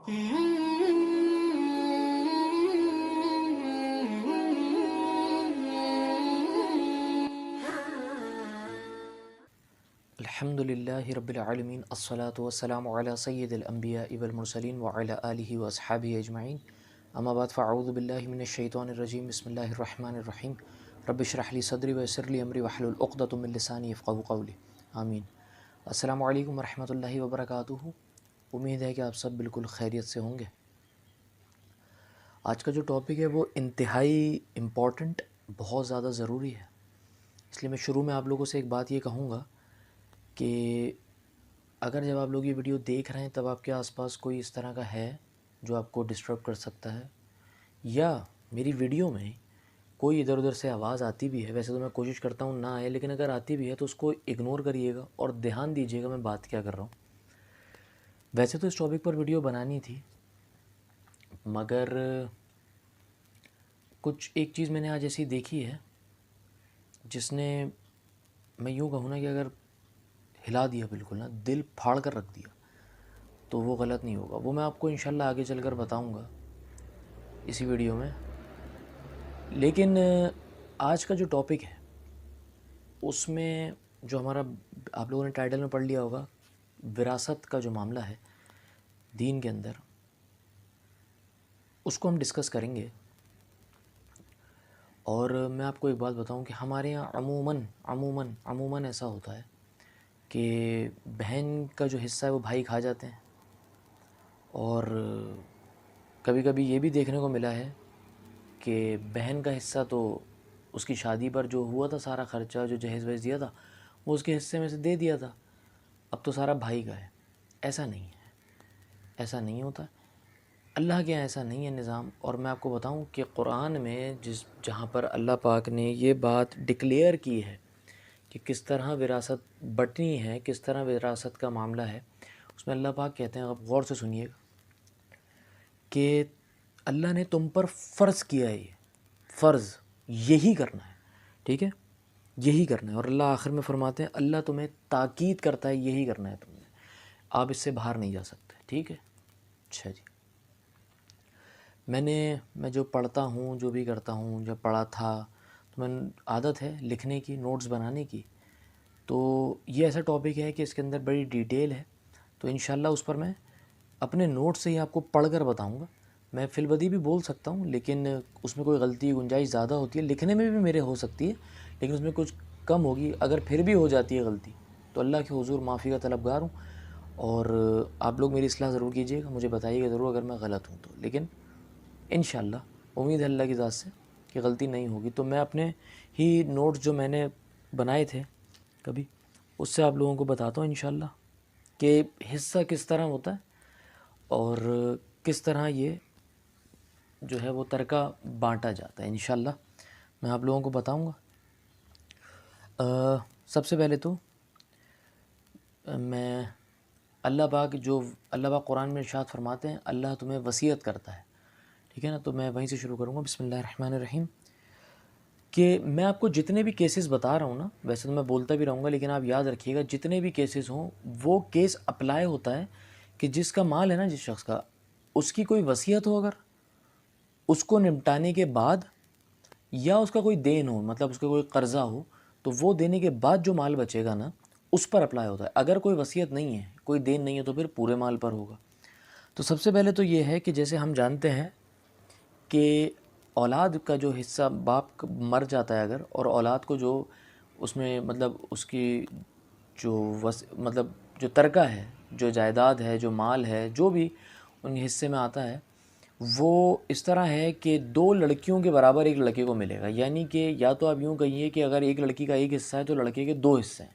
الحمد للہ رب العالمین الصلاۃ والسلام علی سید الانبیاء والمرسلین وعلی آلہ واصحابہ اجمعین اما بعد فاعوذ باللہ من الشیطان الرجیم بسم اللہ الرحمن الرحیم رب اشرح لی صدری ویسر لی امری واحلل عقدۃ من لسانی یفقہوا قولی آمین۔ السلام علیکم ورحمۃ اللہ وبرکاتہ۔ امید ہے کہ آپ سب بالکل خیریت سے ہوں گے۔ آج کا جو ٹاپک ہے وہ انتہائی امپورٹنٹ، بہت زیادہ ضروری ہے، اس لیے میں شروع میں آپ لوگوں سے ایک بات یہ کہوں گا کہ اگر جب آپ لوگ یہ ویڈیو دیکھ رہے ہیں تب آپ کے آس پاس کوئی اس طرح کا ہے جو آپ کو ڈسٹرب کر سکتا ہے، یا میری ویڈیو میں کوئی ادھر ادھر سے آواز آتی بھی ہے، ویسے تو میں کوشش کرتا ہوں نہ آئے، لیکن اگر آتی بھی ہے تو اس کو اگنور کریے گا اور دھیان دیجیے گا میں بات کیا کر رہا ہوں۔ ویسے تو اس ٹاپک پر ویڈیو بنانی تھی، مگر کچھ ایک چیز میں نے آج ایسی دیکھی ہے جس نے، میں یوں کہوں نا کہ اگر ہلا دیا، بالکل نا دل پھاڑ کر رکھ دیا، تو وہ غلط نہیں ہوگا۔ وہ میں آپ کو انشاءاللہ آگے چل کر بتاؤں گا اسی ویڈیو میں۔ لیکن آج کا جو ٹاپک ہے اس میں جو ہمارا، آپ لوگوں نے ٹائٹل میں پڑھ لیا ہوگا، وراثت کا جو معاملہ ہے دین کے اندر، اس کو ہم ڈسکس کریں گے۔ اور میں آپ کو ایک بات بتاؤں کہ ہمارے یہاں عموماً ایسا ہوتا ہے کہ بہن کا جو حصہ ہے وہ بھائی کھا جاتے ہیں، اور کبھی کبھی یہ بھی دیکھنے کو ملا ہے کہ بہن کا حصہ تو اس کی شادی پر جو ہوا تھا، سارا خرچہ جو جہیز وہیز دیا تھا وہ اس کے حصے میں سے دے دیا تھا، اب تو سارا بھائی کا ہے۔ ایسا نہیں ہے، ایسا نہیں ہوتا، اللہ کے یہاں ایسا نہیں ہے نظام۔ اور میں آپ کو بتاؤں کہ قرآن میں جہاں پر اللہ پاک نے یہ بات ڈکلیئر کی ہے کہ کس طرح وراثت بٹنی ہے، کس طرح وراثت کا معاملہ ہے، اس میں اللہ پاک کہتے ہیں، آپ غور سے سنیے گا، کہ اللہ نے تم پر فرض کیا ہے، یہ فرض یہی کرنا ہے، ٹھیک ہے، یہی کرنا ہے۔ اور اللہ آخر میں فرماتے ہیں اللہ تمہیں تاکید کرتا ہے یہی کرنا ہے، تم نے، آپ اس سے باہر نہیں جا سکتے، ٹھیک ہے۔ اچھا جی، میں جو پڑھتا ہوں، جو بھی کرتا ہوں، جب پڑھا تھا تو میں عادت ہے لکھنے کی، نوٹس بنانے کی، تو یہ ایسا ٹاپک ہے کہ اس کے اندر بڑی ڈیٹیل ہے، تو انشاءاللہ اس پر میں اپنے نوٹ سے ہی آپ کو پڑھ کر بتاؤں گا۔ میں فی البدی بھی بول سکتا ہوں، لیکن اس میں کوئی غلطی گنجائش زیادہ ہوتی ہے، لکھنے میں بھی میرے ہو سکتی ہے لیکن اس میں کچھ کم ہوگی، اگر پھر بھی ہو جاتی ہے غلطی تو اللہ کے حضور معافی کا طلبگار ہوں، اور آپ لوگ میری اصلاح ضرور کیجیے گا، مجھے بتائیے گا ضرور اگر میں غلط ہوں تو، لیکن انشاءاللہ امید ہے اللہ کی ذات سے کہ غلطی نہیں ہوگی۔ تو میں اپنے ہی نوٹس جو میں نے بنائے تھے کبھی، اس سے آپ لوگوں کو بتاتا ہوں انشاءاللہ کہ حصہ کس طرح ہوتا ہے اور کس طرح یہ جو ہے وہ ترکہ بانٹا جاتا ہے، انشاءاللہ میں آپ لوگوں کو بتاؤں گا۔ سب سے پہلے تو میں اللہ پاک قرآن میں ارشاد فرماتے ہیں اللہ تمہیں وصیت کرتا ہے، ٹھیک ہے نا، تو میں وہیں سے شروع کروں گا، بسم اللہ الرحمن الرحیم، کہ میں آپ کو جتنے بھی کیسز بتا رہا ہوں نا، ویسے تو میں بولتا بھی رہوں گا لیکن آپ یاد رکھیے گا جتنے بھی کیسز ہوں وہ کیس اپلائی ہوتا ہے کہ جس کا مال ہے نا، جس شخص کا، اس کی کوئی وصیت ہو، اگر اس کو نمٹانے کے بعد، یا اس کا کوئی دین ہو، مطلب اس کا کوئی قرضہ ہو، تو وہ دینے کے بعد جو مال بچے گا نا اس پر اپلائی ہوتا ہے۔ اگر کوئی وصیت نہیں ہے، کوئی دین نہیں ہے، تو پھر پورے مال پر ہوگا۔ تو سب سے پہلے تو یہ ہے کہ جیسے ہم جانتے ہیں کہ اولاد کا جو حصہ، باپ مر جاتا ہے اگر، اور اولاد کو جو اس میں مطلب اس کی مطلب جو ترکہ ہے، جو جائیداد ہے، جو مال ہے، جو بھی ان کے حصے میں آتا ہے، وہ اس طرح ہے کہ 2 لڑکیوں کے برابر ایک لڑکے کو ملے گا، یعنی کہ یا تو آپ یوں کہیے کہ اگر ایک لڑکی کا ایک حصہ ہے تو لڑکے کے 2 حصے ہیں،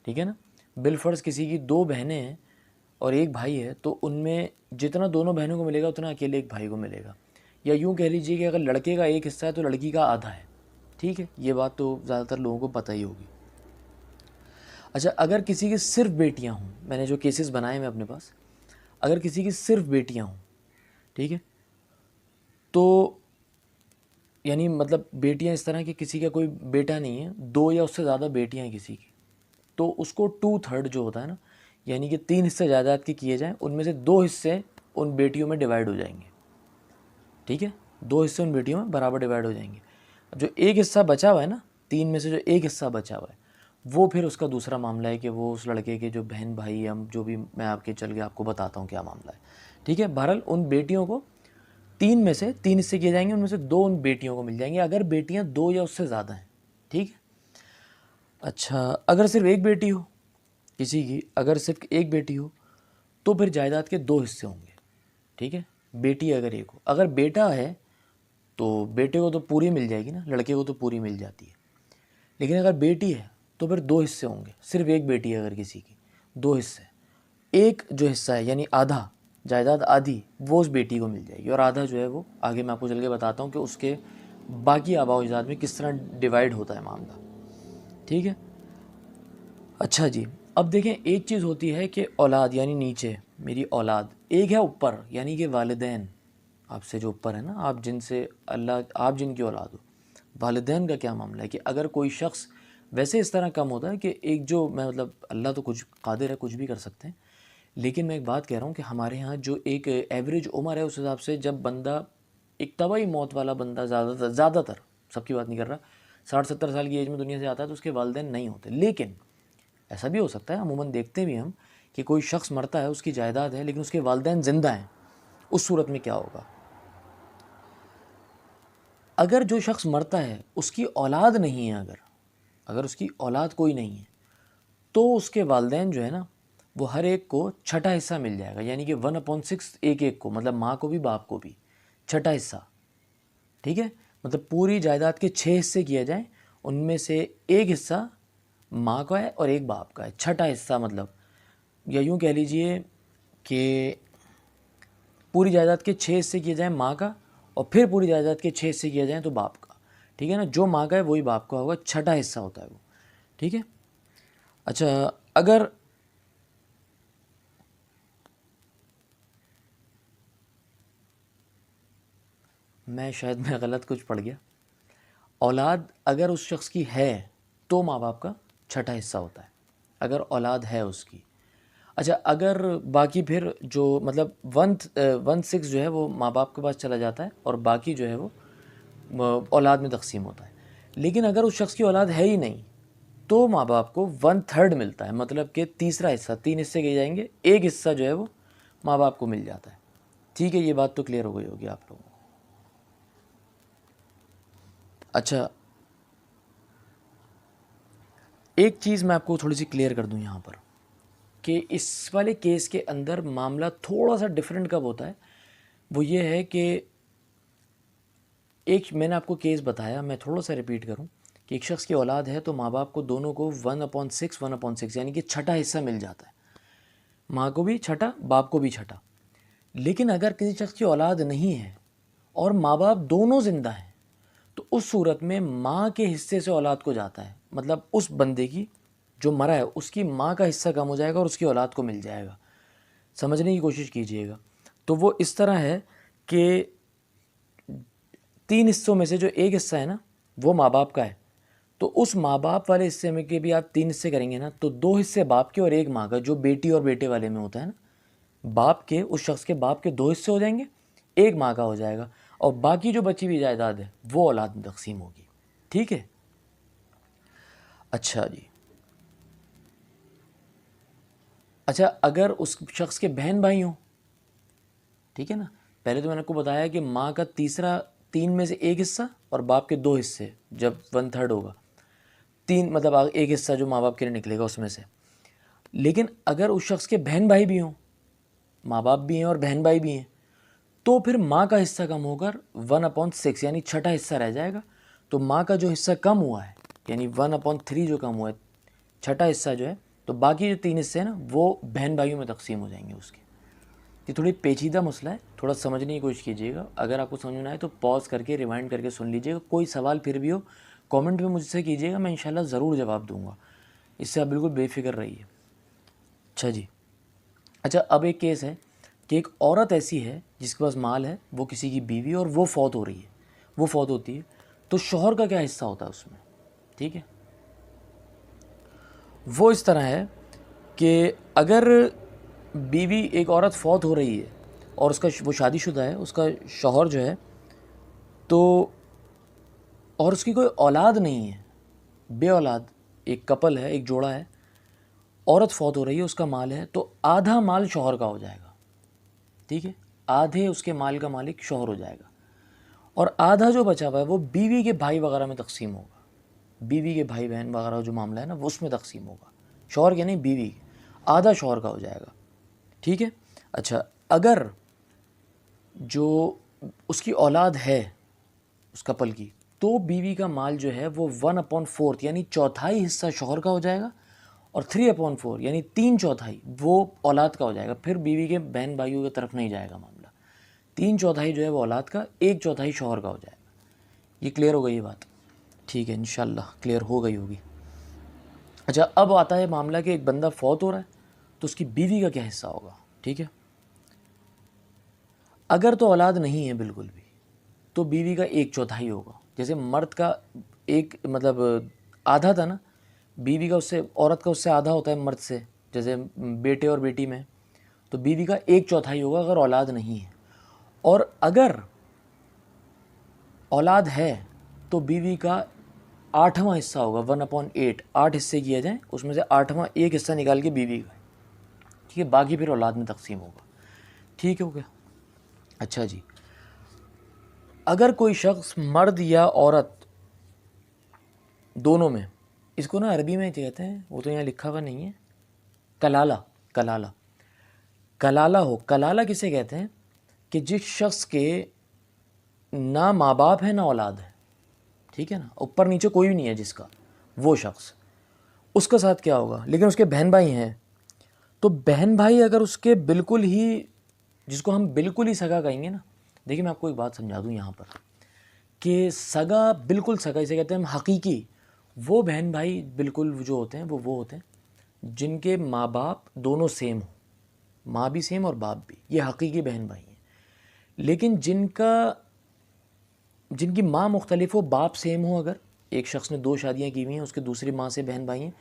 ٹھیک ہے نا۔ بالفرض کسی کی 2 بہنیں ہیں اور ایک بھائی ہے، تو ان میں جتنا دونوں بہنوں کو ملے گا اتنا اکیلے ایک بھائی کو ملے گا، یا یوں کہہ لیجئے کہ اگر لڑکے کا ایک حصہ ہے تو لڑکی کا آدھا ہے، ٹھیک ہے، یہ بات تو زیادہ تر لوگوں کو پتہ ہی ہوگی۔ اچھا، اگر کسی کی صرف بیٹیاں ہوں، میں نے جو کیسز بنائے ہیں اپنے پاس، اگر کسی کی صرف بیٹیاں ہوں، ٹھیک ہے، تو یعنی مطلب بیٹیاں اس طرح کہ کسی کا کوئی بیٹا نہیں ہے، 2 یا اس سے زیادہ بیٹیاں ہیں کسی کی، تو اس کو 2/3 جو ہوتا ہے نا، یعنی کہ 3 حصے جائیداد کے کیے جائیں، ان میں سے 2 حصے ان بیٹیوں میں ڈیوائڈ ہو جائیں گے، ٹھیک ہے، 2 حصے ان بیٹیوں میں برابر ڈیوائڈ ہو جائیں گے. جو ایک حصہ بچا ہوا ہے نا، 3 میں سے جو ایک حصہ بچا ہوا ہے، وہ پھر اس کا دوسرا معاملہ ہے کہ وہ اس لڑکے کے جو بہن بھائی، ہم جو بھی میں آپ کے چل کے آپ کو بتاتا ہوں کیا معاملہ ہے، ٹھیک ہے. بہرحال ان بیٹیوں کو 3 میں سے 3 حصے کیے جائیں گے، ان میں سے 2 ان بیٹیوں کو مل جائیں گے اگر بیٹیاں 2 یا اس سے زیادہ ہیں، ٹھیک ہے. اچھا، اگر صرف ایک بیٹی ہو کسی کی، اگر صرف ایک بیٹی ہو تو پھر جائیداد کے 2 حصے ہوں گے، ٹھیک ہے. بیٹی اگر ایک ہو، اگر بیٹا ہے تو بیٹے کو تو پوری مل جائے گی نا، لڑکے کو تو پوری مل جاتی ہے. لیکن اگر بیٹی ہے تو پھر 2 حصے ہوں گے. صرف ایک بیٹی ہے اگر کسی کی، 2 حصے. ایک جو حصہ ہے یعنی آدھا، جائیداد آدھی، وہ اس بیٹی کو مل جائے گی، اور آدھا جو ہے وہ آگے میں آپ کو چل کے بتاتا ہوں کہ اس کے باقی آباء و اجداد میں کس طرح ڈیوائیڈ ہوتا ہے معاملہ، ٹھیک ہے. اچھا جی، اب دیکھیں ایک چیز ہوتی ہے کہ اولاد یعنی نیچے میری اولاد، ایک ہے اوپر یعنی کہ والدین، آپ سے جو اوپر ہے نا، آپ جن سے آپ جن کی اولاد ہو، والدین کا کیا معاملہ ہے کہ اگر کوئی شخص، ویسے اس طرح کم ہوتا ہے کہ ایک جو میں مطلب اللہ تو کچھ قادر ہے، کچھ بھی کر سکتے ہیں، لیکن میں ایک بات کہہ رہا ہوں کہ ہمارے ہاں جو ایک ایوریج عمر ہے اس حساب سے جب بندہ ایک طبعی موت والا بندہ زیادہ تر سب کی بات نہیں کر رہا، 60-70 سال کی ایج میں دنیا سے آتا ہے تو اس کے والدین نہیں ہوتے. لیکن ایسا بھی ہو سکتا ہے، عموماً دیکھتے بھی ہم کہ کوئی شخص مرتا ہے، اس کی جائیداد ہے لیکن اس کے والدین زندہ ہیں. اس صورت میں کیا ہوگا؟ اگر جو شخص مرتا ہے اس کی اولاد نہیں ہے، اگر اس کی اولاد کوئی نہیں ہے تو اس کے والدین جو ہے نا وہ ہر ایک کو چھٹا حصہ مل جائے گا، یعنی کہ 1/6 ایک کو، مطلب ماں کو بھی باپ کو بھی چھٹا حصہ، ٹھیک ہے. مطلب پوری جائیداد کے 6 حصے کیے جائیں، ان میں سے ایک حصہ ماں کا ہے اور ایک باپ کا ہے، چھٹا حصہ. مطلب یا یوں کہہ لیجئے کہ پوری جائیداد کے 6 حصے کیے جائیں ماں کا، اور پھر پوری جائیداد کے 6 حصے کیے جائیں تو باپ کا، ٹھیک ہے نا. جو ماں کا ہے وہی باپ کا ہوگا، چھٹا حصہ ہوتا ہے وہ، ٹھیک ہے. اچھا، اگر شاید میں غلط کچھ پڑھ گیا، اولاد اگر اس شخص کی ہے تو ماں باپ کا چھٹا حصہ ہوتا ہے اگر اولاد ہے اس کی. اچھا، اگر باقی پھر جو مطلب 1/6 جو ہے وہ ماں باپ کے پاس چلا جاتا ہے اور باقی جو ہے وہ اولاد میں تقسیم ہوتا ہے. لیکن اگر اس شخص کی اولاد ہے ہی نہیں تو ماں باپ کو 1/3 ملتا ہے، مطلب کہ تیسرا حصہ، 3 حصے کیے جائیں گے، ایک حصہ جو ہے وہ ماں باپ کو مل جاتا ہے. ٹھیک ہے، یہ بات تو کلیئر ہو گئی ہوگی آپ لوگوں کو. اچھا، ایک چیز میں آپ کو تھوڑی سی کلیئر کر دوں یہاں پر کہ اس والے کیس کے اندر معاملہ تھوڑا سا ڈیفرنٹ کب ہوتا ہے. وہ یہ ہے کہ ایک میں نے آپ کو کیس بتایا، میں تھوڑا سا ریپیٹ کروں کہ ایک شخص کی اولاد ہے تو ماں باپ کو دونوں کو 1/6 یعنی کہ چھٹا حصہ مل جاتا ہے، ماں کو بھی چھٹا، باپ کو بھی چھٹا. لیکن اگر کسی شخص کی اولاد نہیں ہے اور ماں باپ دونوں زندہ ہیں تو اس صورت میں ماں کے حصے سے اولاد کو جاتا ہے، مطلب اس بندے کی جو مرا ہے اس کی ماں کا حصہ کم ہو جائے گا اور اس کی اولاد کو مل جائے گا. سمجھنے کی کوشش کیجئے گا. تو وہ اس طرح ہے کہ 3 حصوں میں سے جو ایک حصہ ہے نا وہ ماں باپ کا ہے، تو اس ماں باپ والے حصے میں کے بھی آپ 3 حصے کریں گے نا تو 2 حصے باپ کے اور ایک ماں کا، جو بیٹی اور بیٹے والے میں ہوتا ہے نا، باپ کے، اس شخص کے باپ کے 2 حصے ہو جائیں گے، ایک ماں کا ہو جائے گا، اور باقی جو بچی ہوئی جائیداد ہے وہ اولاد میں تقسیم ہوگی. ٹھیک ہے. اچھا جی، اچھا اگر اس شخص کے بہن بھائی ہوں، ٹھیک ہے نا، پہلے تو میں نے آپ کو بتایا کہ ماں کا 3 میں سے ایک حصہ اور باپ کے 2 حصے، جب 1/3 ہوگا، 3 مطلب ایک حصہ جو ماں باپ کے لیے نکلے گا اس میں سے. لیکن اگر اس شخص کے بہن بھائی بھی ہوں، ماں باپ بھی ہیں اور بہن بھائی بھی ہیں، تو پھر ماں کا حصہ کم ہو کر 1/6 یعنی چھٹا حصہ رہ جائے گا. تو ماں کا جو حصہ کم ہوا ہے یعنی 1/3 جو کم ہوا ہے، چھٹا حصہ جو ہے، تو باقی جو 3 حصے ہیں نا وہ بہن بھائیوں میں تقسیم ہو جائیں گے اس کے. یہ تھوڑی پیچیدہ مسئلہ ہے، تھوڑا سمجھنے کی کوشش کیجیے گا. اگر آپ کو سمجھ میں آئے تو پاز کر کے ریوائنڈ کر کے سن لیجیے گا. کوئی سوال پھر بھی ہو کامنٹ میں مجھ سے کیجیے گا، میں انشاءاللہ ضرور جواب دوں گا. اس سے آپ بالکل بے فکر رہیے. اچھا جی، اچھا اب ایک کیس ہے کہ ایک عورت ایسی ہے جس کے پاس مال ہے، وہ کسی کی بیوی اور وہ فوت ہو رہی ہے، وہ فوت ہوتی ہے، تو شوہر کا کیا حصہ ہوتا ہے اس میں. ٹھیک ہے، وہ اس طرح ہے کہ اگر بیوی، ایک عورت فوت ہو رہی ہے اور اس کا وہ شادی شدہ ہے، اس کا شوہر جو ہے تو، اور اس کی کوئی اولاد نہیں ہے، بے اولاد، ایک کپل ہے، ایک جوڑا ہے، عورت فوت ہو رہی ہے، اس کا مال ہے، تو آدھا مال شوہر کا ہو جائے گا، ٹھیک ہے، آدھے اس کے مال کا مالک شوہر ہو جائے گا، اور آدھا جو بچا ہوا ہے وہ بیوی کے بھائی وغیرہ میں تقسیم ہوگا، بیوی کے بھائی بہن وغیرہ جو معاملہ ہے نا وہ اس میں تقسیم ہوگا، شوہر کے نہیں، بیوی کے، آدھا شوہر کا ہو جائے گا، ٹھیک ہے۔ اچھا، اگر جو اس کی اولاد ہے اس کپل کی، تو بیوی کا مال جو ہے وہ 1/4 یعنی چوتھائی حصہ شوہر کا ہو جائے گا، اور 3/4 یعنی 3/4 وہ اولاد کا ہو جائے گا، پھر بیوی کے بہن بھائیوں کی طرف نہیں جائے گا معاملہ، 3/4 جو ہے وہ اولاد کا، 1/4 شوہر کا ہو جائے گا۔ یہ کلیئر ہو گئی یہ بات؟ ٹھیک ہے، انشاءاللہ کلیئر ہو گئی ہوگی۔ اچھا، اب آتا ہے معاملہ کہ ایک بندہ فوت ہو رہا ہے تو اس کی بیوی کا کیا حصہ ہوگا، ٹھیک ہے۔ اگر تو اولاد نہیں ہے بالکل بھی تو بیوی کا 1/4 ہوگا، جیسے مرد کا ایک مطلب آدھا تھا نا، بیوی کا اس سے، عورت کا اس سے آدھا ہوتا ہے مرد سے، جیسے بیٹے اور بیٹی میں، تو بیوی کا 1/4 ہوگا اگر اولاد نہیں ہے، اور اگر اولاد ہے تو بیوی کا 8واں حصہ ہوگا، 1/8، 8 حصے کیے جائیں، اس میں سے 8واں ایک حصہ نکال کے بیوی کا، ٹھیک ہے، باقی پھر اولاد میں تقسیم ہوگا، ٹھیک ہو گیا۔ اچھا جی، اگر کوئی شخص مرد یا عورت دونوں میں، اس کو نا عربی میں کہتے ہیں، وہ تو یہاں لکھا ہوا نہیں ہے، کلالہ، کلالہ، کلالہ ہو، کلالہ کسے کہتے ہیں کہ جس شخص کے نہ ماں باپ ہے نہ اولاد ہے، ٹھیک ہے نا، اوپر نیچے کوئی بھی نہیں ہے جس کا، وہ شخص، اس کا ساتھ کیا ہوگا، لیکن اس کے بہن بھائی ہیں، تو بہن بھائی اگر اس کے بالکل ہی، جس کو ہم بالکل ہی سگا کہیں گے نا، دیکھیں میں آپ کو ایک بات سمجھا دوں یہاں پر، کہ سگا، بالکل سگا اسے کہتے ہیں ہم، حقیقی، وہ بہن بھائی بالکل جو ہوتے ہیں وہ ہوتے ہیں جن کے ماں باپ دونوں سیم ہوں، ماں بھی سیم اور باپ بھی، یہ حقیقی بہن بھائی ہیں۔ لیکن جن کی ماں مختلف ہو، باپ سیم ہو، اگر ایک شخص نے 2 شادیاں کی ہوئی ہیں، اس کے دوسری ماں سے بہن بھائی ہیں،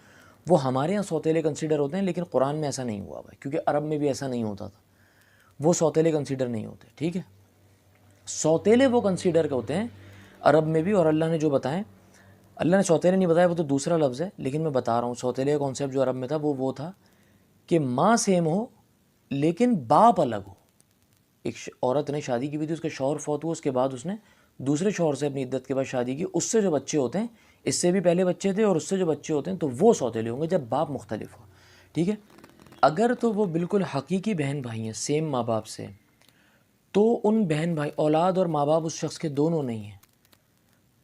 وہ ہمارے ہاں سوتیلے کنسیڈر ہوتے ہیں، لیکن قرآن میں ایسا نہیں ہوا بھائی، کیونکہ عرب میں بھی ایسا نہیں ہوتا تھا، وہ سوتیلے کنسیڈر نہیں ہوتے، ٹھیک ہے۔ سوتیلے وہ کنسیڈر ہوتے ہیں عرب میں بھی، اور اللہ نے جو بتائیں، اللہ نے سوتیلے نہیں بتایا، وہ تو دوسرا لفظ ہے، لیکن میں بتا رہا ہوں سوتیلے کا کانسیپٹ جو عرب میں تھا وہ تھا کہ ماں سیم ہو لیکن باپ الگ ہو۔ ایک عورت نے شادی کی ہوئی تھی، اس کے شوہر فوت ہوا، اس کے بعد اس نے دوسرے شوہر سے اپنی عدت کے بعد شادی کی، اس سے جو بچے ہوتے ہیں، اس سے بھی پہلے بچے تھے، اور اس سے جو بچے ہوتے ہیں تو وہ سوتیلے ہوں گے جب باپ مختلف ہو، ٹھیک ہے۔ اگر تو وہ بالکل حقیقی بہن بھائی ہیں، سیم ماں باپ سے، تو ان بہن بھائی، اولاد اور ماں باپ اس شخص کے دونوں نہیں ہیں،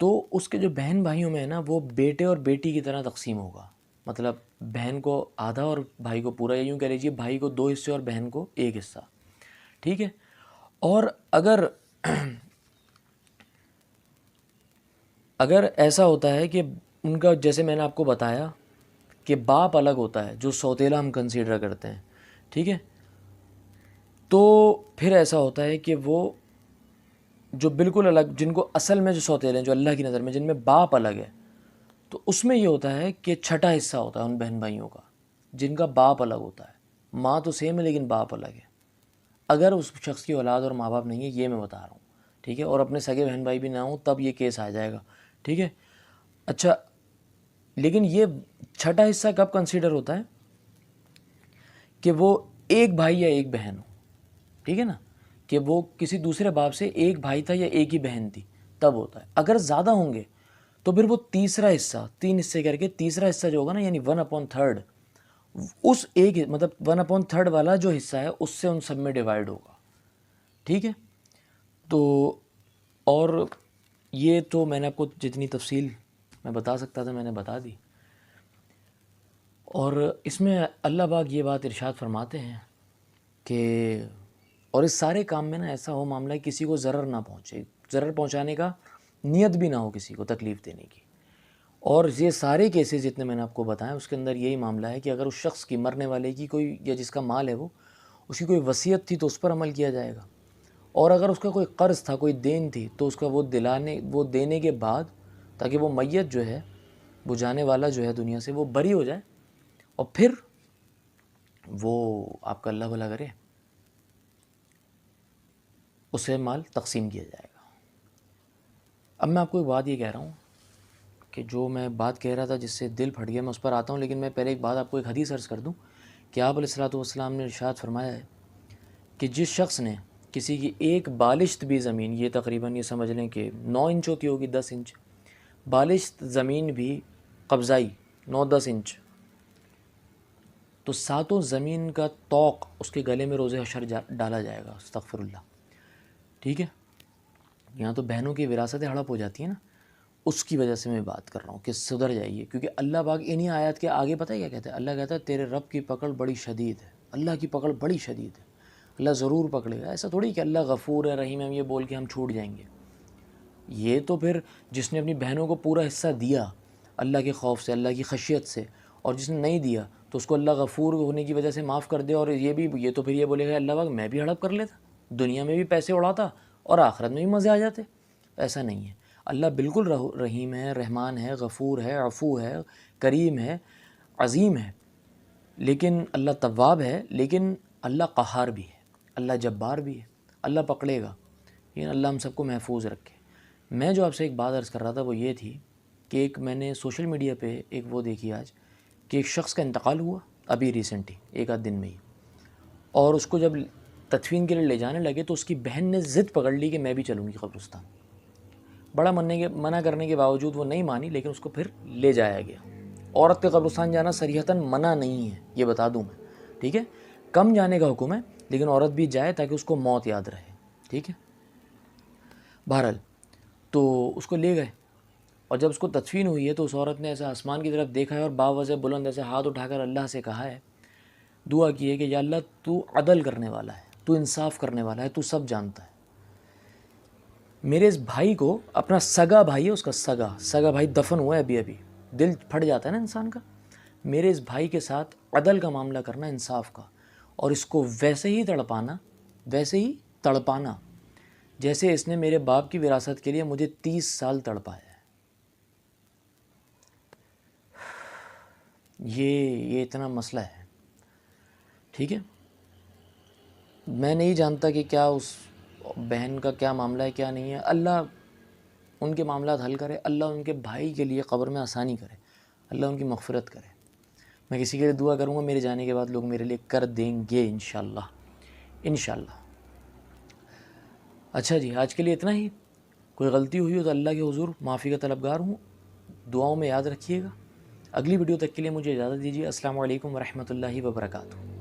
تو اس کے جو بہن بھائیوں میں ہے نا، وہ بیٹے اور بیٹی کی طرح تقسیم ہوگا، مطلب بہن کو آدھا اور بھائی کو پورا، یا یوں کہہ لیجیے بھائی کو 2 حصے اور بہن کو 1 حصہ، ٹھیک ہے۔ اور اگر ایسا ہوتا ہے کہ ان کا، جیسے میں نے آپ کو بتایا کہ باپ الگ ہوتا ہے، جو سوتیلا ہم کنسیڈر کرتے ہیں، ٹھیک ہے، تو پھر ایسا ہوتا ہے کہ وہ جو بالکل الگ، جن کو اصل میں جو سوتیلے ہیں، جو اللہ کی نظر میں جن میں باپ الگ ہے، تو اس میں یہ ہوتا ہے کہ چھٹا حصہ ہوتا ہے ان بہن بھائیوں کا جن کا باپ الگ ہوتا ہے، ماں تو سیم ہے لیکن باپ الگ ہے، اگر اس شخص کی اولاد اور ماں باپ نہیں ہے، یہ میں بتا رہا ہوں، ٹھیک ہے، اور اپنے سگے بہن بھائی بھی نہ ہوں تب یہ کیس آ جائے گا، ٹھیک ہے۔ اچھا، لیکن یہ چھٹا حصہ کب کنسیڈر ہوتا ہے کہ وہ ایک بھائی یا ایک بہن ہو، ٹھیک ہے نا، کہ وہ کسی دوسرے باپ سے ایک بھائی تھا یا ایک ہی بہن تھی، تب ہوتا ہے۔ اگر زیادہ ہوں گے تو پھر وہ تیسرا حصہ، 3 حصے کر کے تیسرا حصہ جو ہوگا نا، یعنی 1/3، اس ایک مطلب 1/3 والا جو حصہ ہے اس سے ان سب میں ڈیوائڈ ہوگا، ٹھیک ہے۔ تو اور یہ تو میں نے آپ کو جتنی تفصیل میں بتا سکتا تھا میں نے بتا دی، اور اس میں اللہ پاک یہ بات ارشاد فرماتے ہیں کہ اور اس سارے کام میں نا ایسا ہو معاملہ ہے کسی کو ضرر نہ پہنچے، ضرر پہنچانے کا نیت بھی نہ ہو کسی کو تکلیف دینے کی، اور یہ سارے کیسز جتنے میں نے آپ کو بتائیں اس کے اندر یہی معاملہ ہے کہ اگر اس شخص کی، مرنے والے کی کوئی، یا جس کا مال ہے وہ، اس کی کوئی وصیت تھی تو اس پر عمل کیا جائے گا، اور اگر اس کا کوئی قرض تھا، کوئی دین تھی، تو اس کا وہ دینے کے بعد، تاکہ وہ میت جو ہے، وہ جانے والا جو ہے دنیا سے، وہ بری ہو جائے، اور پھر وہ آپ کا اللہ بھلا کرے، اسے مال تقسیم کیا جائے گا۔ اب میں آپ کو ایک بات یہ کہہ رہا ہوں کہ جو میں بات کہہ رہا تھا جس سے دل پھٹ گیا، میں اس پر آتا ہوں، لیکن میں پہلے ایک بات آپ کو ایک حدیث عرض کر دوں کہ آپ علیہ الصلوۃ والسلام نے ارشاد فرمایا ہے کہ جس شخص نے کسی کی ایک بالشت بھی زمین، یہ تقریباً یہ سمجھ لیں کہ 9 انچ ہوتی ہوگی، 10 انچ بالشت زمین بھی قبضائی 9-10 انچ، تو 7 زمین کا طوق اس کے گلے میں روز حشر ڈالا جائے گا، استغفر اللہ۔ ٹھیک ہے، یہاں تو بہنوں کی وراثتیں ہڑپ ہو جاتی ہیں نا، اس کی وجہ سے میں بات کر رہا ہوں کہ سدھر جائیے، کیونکہ اللہ پاک انہی آیات کے آگے پتہ ہے کیا کہتا ہے؟ اللہ کہتا ہے تیرے رب کی پکڑ بڑی شدید ہے، اللہ کی پکڑ بڑی شدید ہے، اللہ ضرور پکڑے گا۔ ایسا تھوڑی کہ اللہ غفور ہے رحیم ہے، ہم یہ بول کے ہم چھوٹ جائیں گے۔ یہ تو پھر جس نے اپنی بہنوں کو پورا حصہ دیا اللہ کے خوف سے، اللہ کی خشیت سے، اور جس نے نہیں دیا تو اس کو اللہ غفور ہونے کی وجہ سے معاف کر دے، اور یہ تو پھر یہ بولے گا اللہ پاک میں بھی ہڑپ کر لیتا، دنیا میں بھی پیسے اڑاتا اور آخرت میں بھی مزے آ جاتے۔ ایسا نہیں ہے، اللہ بالکل رحیم ہے، رحمان ہے، غفور ہے، عفو ہے، کریم ہے، عظیم ہے، لیکن اللہ تواب ہے، لیکن اللہ قہار بھی ہے، اللہ جبار بھی ہے، اللہ پکڑے گا، لیکن اللہ ہم سب کو محفوظ رکھے۔ میں جو آپ سے ایک بات عرض کر رہا تھا وہ یہ تھی کہ ایک میں نے سوشل میڈیا پہ ایک وہ دیکھی آج کہ ایک شخص کا انتقال ہوا ابھی ریسنٹلی، ایک آدھ دن میں ہی، اور اس کو جب تدفین کے لیے لے جانے لگے تو اس کی بہن نے ضد پکڑ لی کہ میں بھی چلوں گی قبرستان۔ بڑا منع کرنے کے باوجود وہ نہیں مانی، لیکن اس کو پھر لے جایا گیا۔ عورت کے قبرستان جانا صریحتاً منع نہیں ہے، یہ بتا دوں میں، ٹھیک ہے، کم جانے کا حکم ہے، لیکن عورت بھی جائے تاکہ اس کو موت یاد رہے، ٹھیک ہے۔ بہرحال تو اس کو لے گئے، اور جب اس کو تدفین ہوئی ہے تو اس عورت نے ایسے آسمان کی طرف دیکھا ہے اور باوجہ بلند ایسے ہاتھ اٹھا کر اللہ سے کہا ہے، دعا کی ہے کہ یا اللہ تو عدل کرنے والا ہے، تو انصاف کرنے والا ہے، تو سب جانتا ہے، میرے اس بھائی کو، اپنا سگا بھائی ہے، اس کا سگا بھائی دفن ہوا ہے ابھی، دل پھٹ جاتا ہے نا انسان کا، میرے اس بھائی کے ساتھ عدل کا معاملہ کرنا، انصاف کا، اور اس کو ویسے ہی تڑپانا جیسے اس نے میرے باپ کی وراثت کے لیے مجھے 30 سال تڑپایا ہے۔ یہ اتنا مسئلہ ہے، ٹھیک ہے۔ میں نہیں جانتا کہ کیا اس بہن کا کیا معاملہ ہے کیا نہیں ہے، اللہ ان کے معاملات حل کرے، اللہ ان کے بھائی کے لیے قبر میں آسانی کرے، اللہ ان کی مغفرت کرے۔ میں کسی کے لیے دعا کروں گا، میرے جانے کے بعد لوگ میرے لیے کر دیں گے انشاءاللہ۔ اچھا جی، آج کے لیے اتنا ہی۔ کوئی غلطی ہوئی ہو تو اللہ کے حضور معافی کا طلبگار ہوں، دعاؤں میں یاد رکھیے گا۔ اگلی ویڈیو تک کے لیے مجھے اجازت دیجیے۔ السلام علیکم ورحمۃ اللہ وبرکاتہ۔